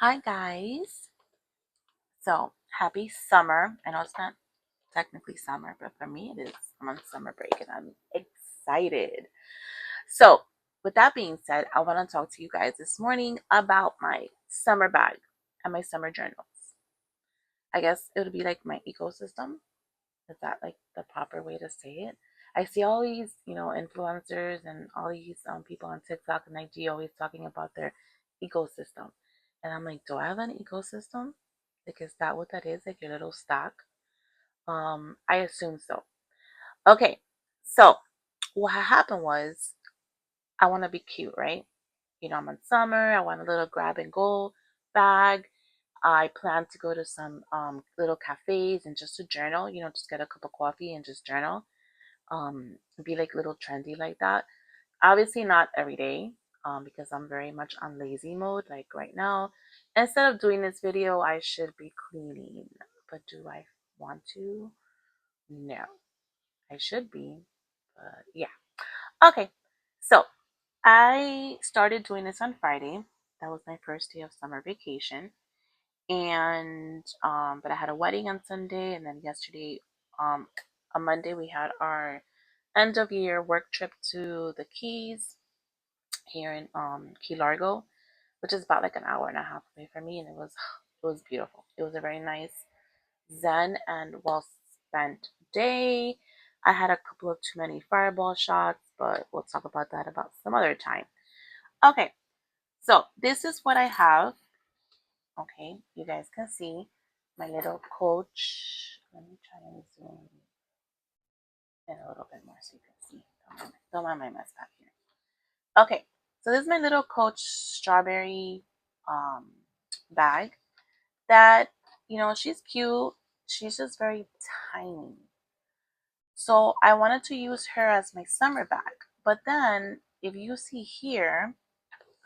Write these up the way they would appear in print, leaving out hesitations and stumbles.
Hi guys. So happy summer. I know it's not technically summer, but for me it is. I'm on summer break and I'm excited. So with that being said, I want to talk to you guys this morning about my summer bag and my summer journals. I guess it would be like my ecosystem. Is that like the proper way to say it? I see all these, influencers and all these people on TikTok and IG always talking about their ecosystem. And I'm like, do I have an ecosystem? Like, is that what that is? Like your little stock? I assume so. Okay, so what happened was I want to be cute, right? I'm in summer. I want a little grab and go bag. I plan to go to some little cafes and just to journal, just get a cup of coffee and just journal. Be like little trendy like that. Obviously not every day, because I'm very much on lazy mode. Like right now, instead of doing this video, I should be cleaning. But do I want to? No, I should be. But yeah. Okay. So I started doing this on Friday. That was my first day of summer vacation. And but I had a wedding on Sunday, and then yesterday, um on Monday, we had our end of year work trip to the Keys here in Key Largo, which is about like an hour and a half away from me, and it was beautiful. It was a very nice zen and well spent day. I had a couple of too many fireball shots, but we'll talk about that about some other time. Okay, so this is what I have. Okay, you guys can see my little coach. Let me try and zoom in a little bit more so you can see. Don't mind my mess back here. Okay, so this is my little coach strawberry um, bag that, she's cute. She's just very tiny. So I wanted to use her as my summer bag. But then if you see here,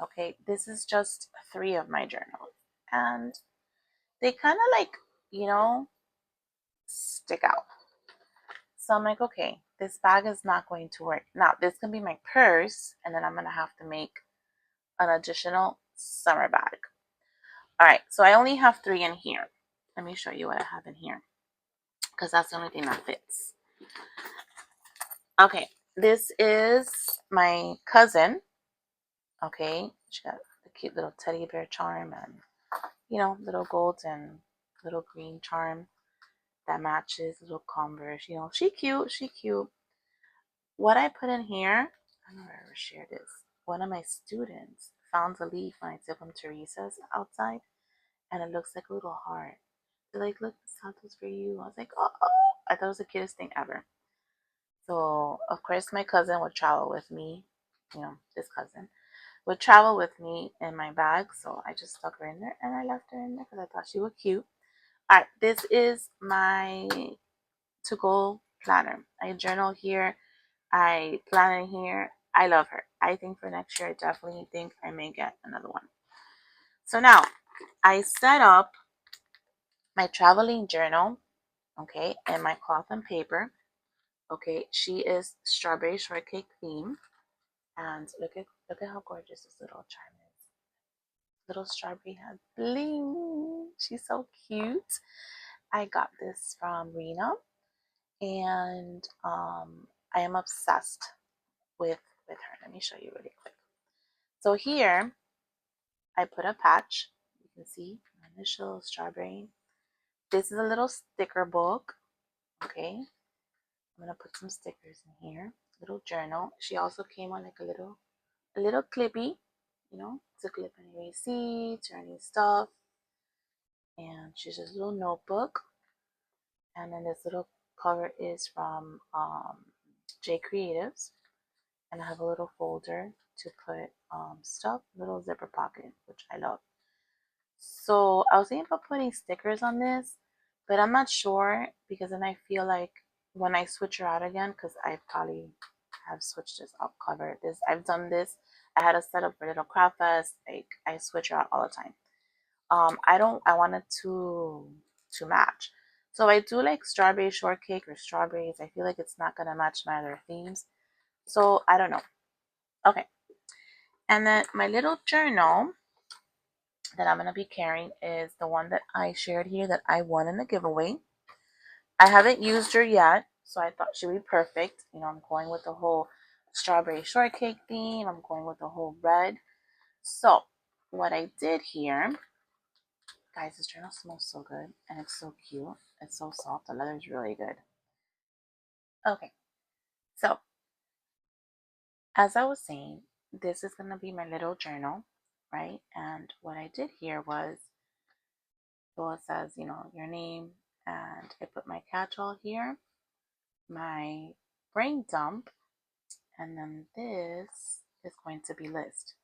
okay, this is just 3 of my journals. And they kind of like, you know, stick out. So I'm like, okay, this bag is not going to work. Now, this can be my purse, and then I'm going to have to make an additional summer bag. All right, so I only have 3 in here. Let me show you what I have in here because that's the only thing that fits. Okay, this is my cousin. Okay, she got the cute little teddy bear charm and, little gold and little green charm that matches, little Converse. She cute, she cute. What I put in here, I don't know if I ever shared this. One of my students found a leaf when I took them to recess outside, and it looks like a little heart. They're like, look, this hat was for you. I was like, oh, I thought it was the cutest thing ever. So, of course, my cousin would travel with me, this cousin would travel with me in my bag. So I just stuck her in there and I left her in there because I thought she was cute. All right, this is my to go planner. I journal here. I plan in here. I love her. I think for next year, I definitely think I may get another one. So now I set up my traveling journal, okay, and my cloth and paper. Okay, she is strawberry shortcake theme, and look at how gorgeous this little charm is. Little strawberry has bling. She's so cute. I got this from Rena, and I am obsessed with her. Let me show you really quick. So here I put a patch. You can see my initial strawberry. This is a little sticker book. Okay, I'm gonna put some stickers in here. Little journal. She also came on like a little clippy, to clip any receipts or any stuff. And she's just a little notebook. And then this little cover is from J Creatives. And I have a little folder to put stuff, little zipper pocket, which I love. So I was thinking about putting stickers on this, but I'm not sure because then I feel like when I switch her out again, because I probably have switched this out cover. I've done this. I had a setup for Little Craft Fest. Like I switch her out all the time. I wanted to match. So I do like strawberry shortcake or strawberries. I feel like it's not gonna match my other themes. So I don't know. Okay. And then my little journal, that I'm going to be carrying is the one that I shared here that I won in a giveaway. I haven't used her yet, so I thought she'd be perfect. You know, I'm going with the whole strawberry shortcake theme. I'm going with the whole red. So what I did here, guys, this journal smells so good and it's so cute. It's so soft. The leather is really good. Okay, so as I was saying, this is going to be my little journal, right? And what I did here was, so it says, you know, your name, and I put my catch-all here, my brain dump, and then this is going to be list.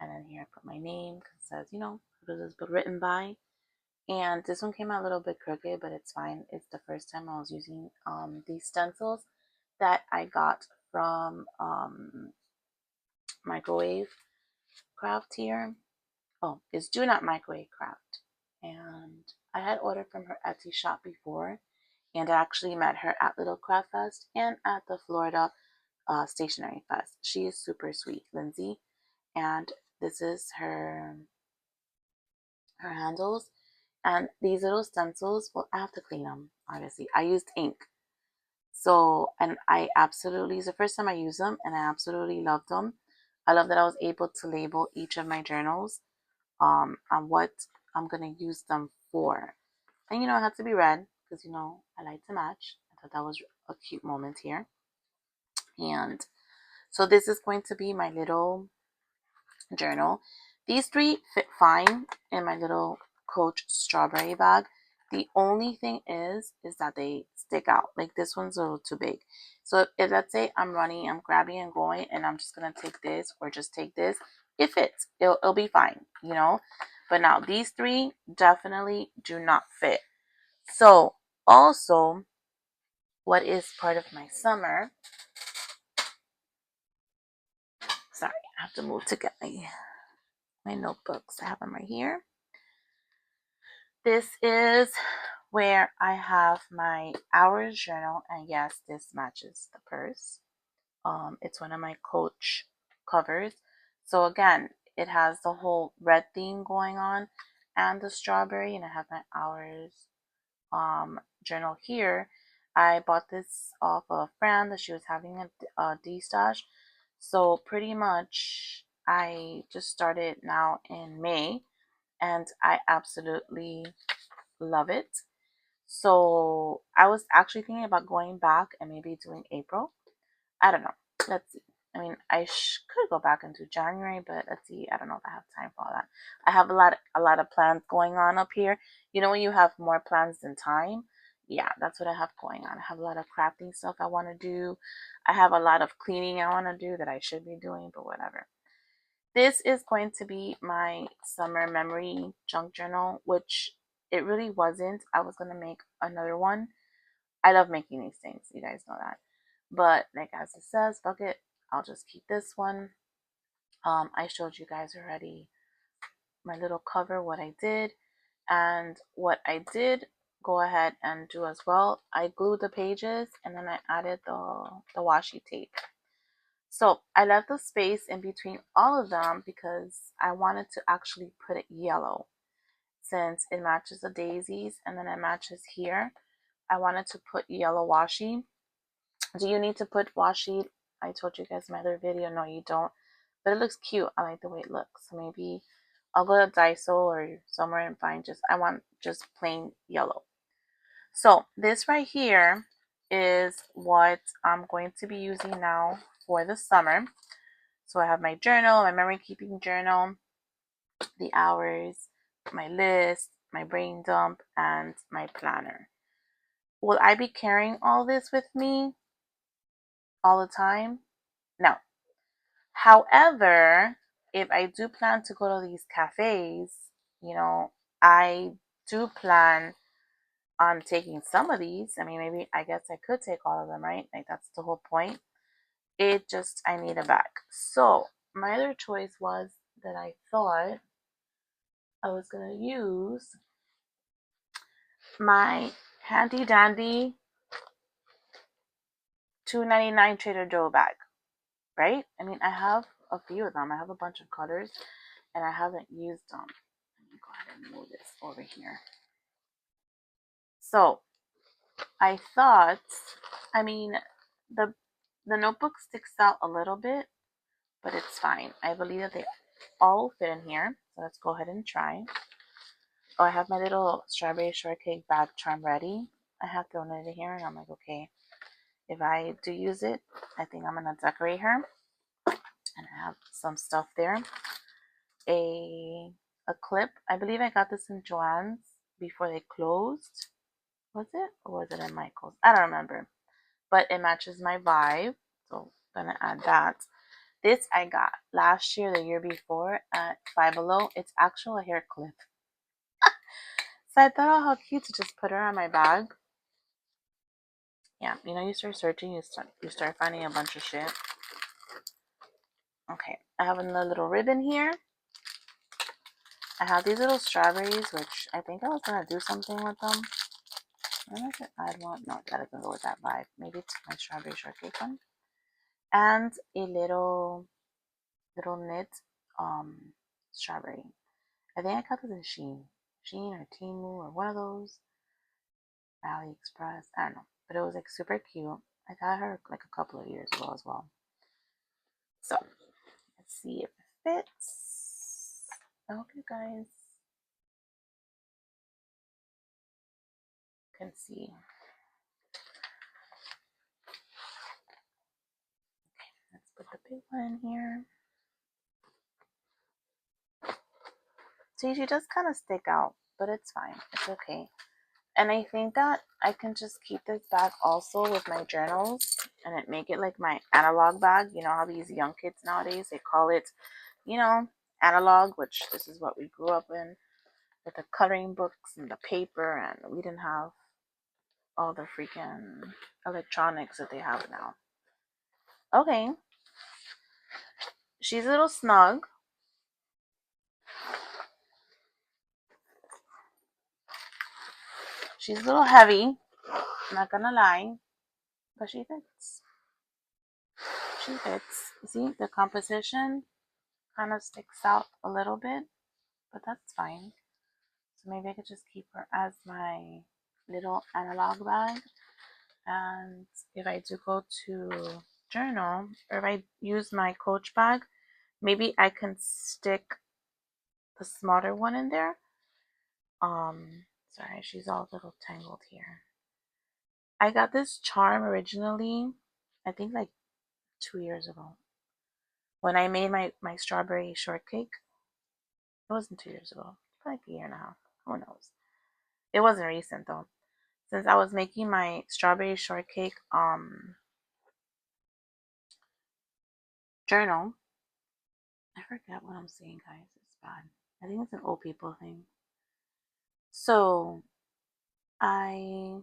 And then here I put my name because it says, you know, who is this book written by? And this one came out a little bit crooked, but it's fine. It's the first time I was using these stencils that I got from Microwave Craft here. Oh, it's Do Not Microwave Craft. And I had ordered from her Etsy shop before, and I actually met her at Little Craft Fest and at the Florida Stationery Fest. She is super sweet, Lindsay. And this is her handles. And these little stencils, well, I have to clean them, obviously. I used ink. So, and I absolutely, it's the first time I used them, and I absolutely loved them. I love that I was able to label each of my journals on what I'm going to use them for. And, you know, it had to be red because, you know, I like to match. I thought that was a cute moment here. And so this is going to be my little journal. These three fit fine in my little Coach strawberry bag. The only thing is that they stick out. Like this one's a little too big. So if let's say I'm running, I'm grabbing and going, and I'm just gonna take this or just take this, it fits. It'll be fine, you know. But now these three definitely do not fit. So also, what is part of my summer? Sorry, I have to move to get my notebooks. I have them right here. This is where I have my hours journal, and yes, this matches the purse. It's one of my Coach covers. So again, it has the whole red theme going on and the strawberry, and I have my hours journal here. I bought this off a friend that she was having a D-stash. So pretty much I just started now in May, and I absolutely love it. So I was actually thinking about going back and maybe doing April. I don't know. Let's see. I mean, I could go back into January, but let's see. I don't know if I have time for all that. I have a lot of plans going on up here. You know, when you have more plans than time, yeah, that's what I have going on. I have a lot of crafting stuff I want to do. I have a lot of cleaning I want to do that I should be doing, but whatever. This is going to be my summer memory junk journal, which it really wasn't. I was going to make another one. I love making these things. You guys know that. But like as it says, fuck it. I'll just keep this one. I showed you guys already my little cover, what I did. And what I did go ahead and do as well, I glued the pages and then I added the washi tape. So I left the space in between all of them because I wanted to actually put it yellow since it matches the daisies and then it matches here. I wanted to put yellow washi. Do you need to put washi? I told you guys in my other video, no you don't. But it looks cute. I like the way it looks. So maybe I'll go to Daiso or somewhere and find I want just plain yellow. So this right here is what I'm going to be using now for the summer. So I have my journal, my memory keeping journal, the hours, my list, my brain dump, and my planner. Will I be carrying all this with me all the time? No. However, if I do plan to go to these cafes, you know, I do plan on taking some of these. I mean, maybe I guess I could take all of them, right? Like that's the whole point. I need a bag. So my other choice was that I thought I was gonna use my handy dandy $2.99 Trader Joe bag, right? I mean, I have a few of them. I have a bunch of colors. and I haven't used them. Let me go ahead and move this over here. So I thought, I mean, the the notebook sticks out a little bit, but it's fine. I believe that they all fit in here. So let's go ahead and try. Oh, I have my little strawberry shortcake bag charm ready. I have thrown it in here, and I'm like, okay, if I do use it, I think I'm gonna decorate her. And I have some stuff there. A clip. I believe I got this in Joann's before they closed. Was it? Or was it in Michael's? I don't remember. But it matches my vibe. So I'm gonna add that. This I got last year, the year before at Five Below. It's actual hair clip. So I thought, oh, how cute to just put her on my bag. Yeah, you know, you start searching, you start finding a bunch of shit. Okay, I have another little ribbon here. I have these little strawberries, which I think I was gonna do something with them. Maybe I should add one. No, that doesn't go with that vibe. Maybe it's my strawberry shortcake one. And a little knit strawberry. I think I got this in Sheen or Temu or one of those. AliExpress. I don't know, but it was like super cute. I got her like a couple of years ago as well. So let's see if it fits. I hope you guys can see. Okay, let's put the big one in here. See, she does kind of stick out, but it's fine. It's okay. And I think that I can just keep this bag also with my journals and make it like my analog bag. You know how these young kids nowadays, they call it, you know, analog, which this is what we grew up in, with the coloring books and the paper, and we didn't have all the freaking electronics that they have now. Okay. She's a little snug. She's a little heavy, I'm not gonna lie, but she fits. She fits. You see, the composition kind of sticks out a little bit, but that's fine. So maybe I could just keep her as my little analog bag. And if I do go to journal, or if I use my Coach bag, maybe I can stick the smaller one in there. Sorry, she's all a little tangled here. I got this charm originally, I think like 2 years ago, when I made my strawberry shortcake. It wasn't 2 years ago, like a year and a half. Who knows? It wasn't recent though. Since I was making my strawberry shortcake journal. I forget what I'm saying, guys. It's bad. I think it's an old people thing. So I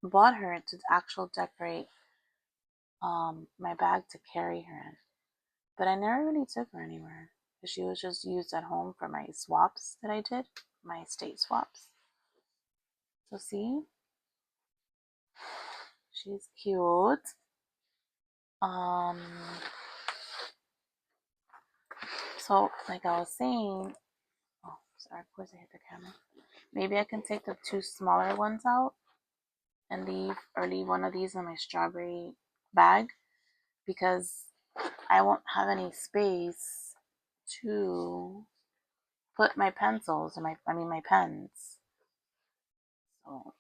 bought her to actual decorate my bag to carry her in. But I never really took her anywhere. She was just used at home for my swaps that I did, my state swaps. So see, she's cute. Um, so like I was saying, oh sorry, of course I hit the camera. Maybe I can take the two smaller ones out and leave one of these in my strawberry bag, because I won't have any space to put my pencils or my pens. So,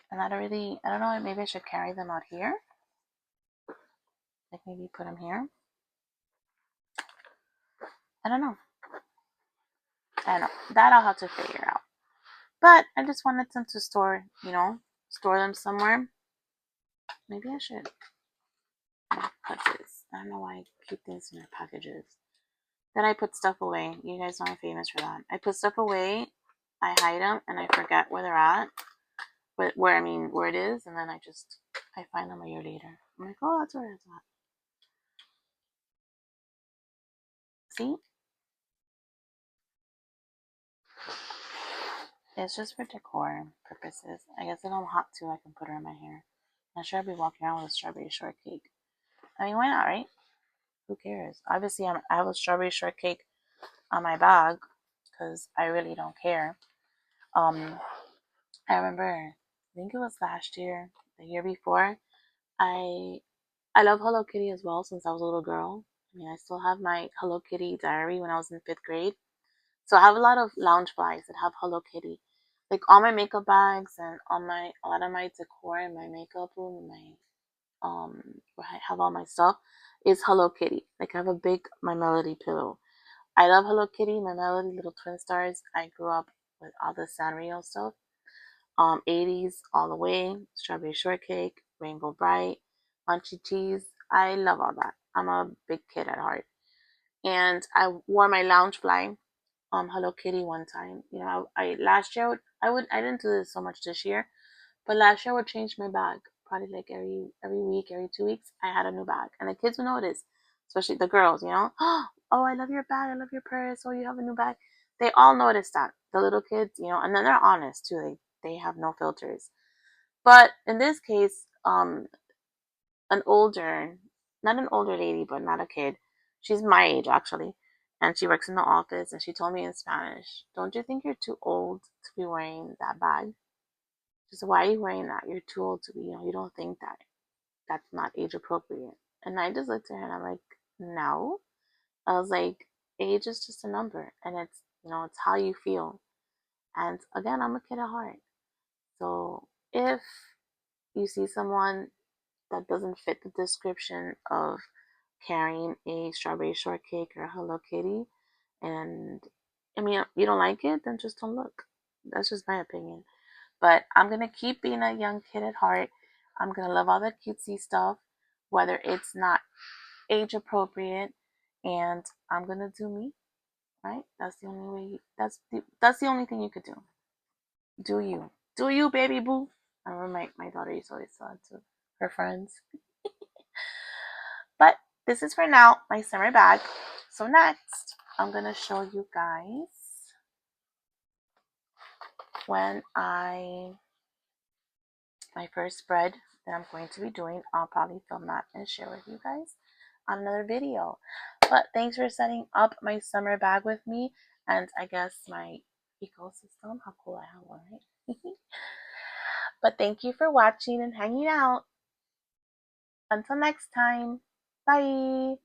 and I don't know, maybe I should carry them out here. Like maybe put them here. I don't know. I don't know. That I'll have to figure out. But I just wanted them to store, store them somewhere. Maybe I should put this. I don't know why I keep things in their packages. Then I put stuff away. You guys know I'm famous for that. I put stuff away, I hide them, and I forget where they're at. Where it is, and then I find them a year later. I'm like, oh, that's where it's at. See? It's just for decor purposes. I guess if I'm hot too, I can put her in my hair. I'm sure I'll be walking around with a strawberry shortcake. I mean, why not, right? Who cares? Obviously, I have a strawberry shortcake on my bag because I really don't care. Um, I remember, I think it was last year, the year before. I I love Hello Kitty as well since I was a little girl. I mean, I still have my Hello Kitty diary when I was in fifth grade. So I have a lot of lounge bags that have Hello Kitty. Like all my makeup bags and all my a lot of my decor in my makeup room, where I have all my stuff is Hello Kitty. Like I have a big My Melody pillow. I love Hello Kitty, My Melody, Little Twin Stars. I grew up with all the Sanrio stuff. 80s all the way, Strawberry Shortcake, Rainbow Bright, Munchy Cheese. I love all that. I'm a big kid at heart. And I wore my lounge fly Hello Kitty one time. You know, I last year I didn't do this so much this year, but last year I would change my bag. Probably like every week, every 2 weeks, I had a new bag. And the kids would notice, especially the girls, you know, oh, I love your bag, I love your purse, oh, you have a new bag. They all notice that. The little kids, you know, and then they're honest too. They have no filters. But in this case, an older, not an older lady, but not a kid. She's my age actually, and she works in the office. And she told me in Spanish, "Don't you think you're too old to be wearing that bag? Just why are you wearing that? You're too old to be. You know, you don't think that that's not age appropriate." And I just looked at her and I'm like, "No." I was like, "Age is just a number, and it's how you feel." And again, I'm a kid at heart, so if you see someone that doesn't fit the description of carrying a strawberry shortcake or a Hello Kitty, and I mean, you don't like it, then just don't look. That's just my opinion. But I'm gonna keep being a young kid at heart. I'm gonna love all the cutesy stuff, whether it's not age appropriate, and I'm gonna do me. Right? That's the only way. That's the only thing you could do. Do you? Do you, baby boo? I remember my daughter used to always tell it to her friends. But this is for now, my summer bag. So next, I'm going to show you guys when my first spread that I'm going to be doing. I'll probably film that and share with you guys on another video. But thanks for setting up my summer bag with me, and I guess my ecosystem. How cool I have one, right? But thank you for watching and hanging out. Until next time, bye.